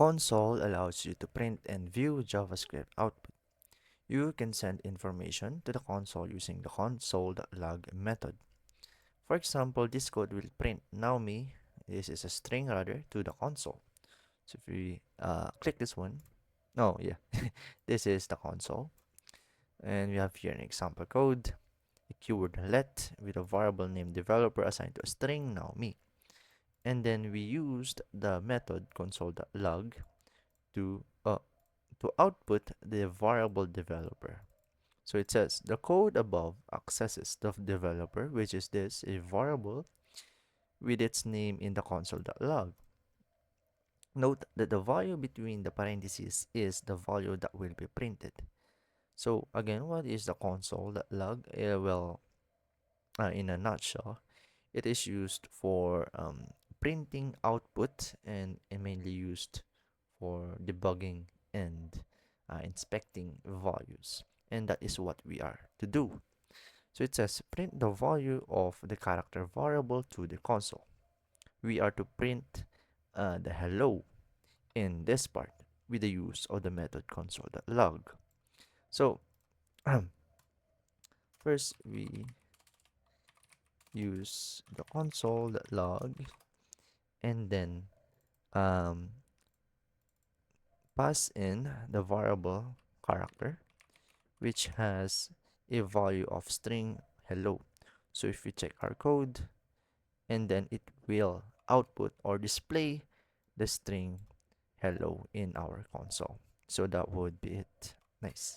Console allows you to print and view JavaScript output. You can send information to the console using the console.log method. For example, this code will print Naomi, this is a string rather, to the console. So if we click this one, oh yeah, this is the console. And we have here an example code, a keyword let with a variable name developer assigned to a string Naomi. And then we used the method console.log to output the variable developer. So it says the code above accesses the developer, which is this, a variable with its name in the console.log. Note that the value between the parentheses is the value that will be printed. So again, what is the console.log? In a nutshell, it is used for printing output and mainly used for debugging and inspecting values. And that is what we are to do. So it says print the value of the character variable to the console. We are to print the hello in this part with the use of the method console.log. So first we use the console.log and then um, pass in the variable character which has a value of string hello. So if we check our code, and then it will output or display the string hello in our console. So that would be it. Nice.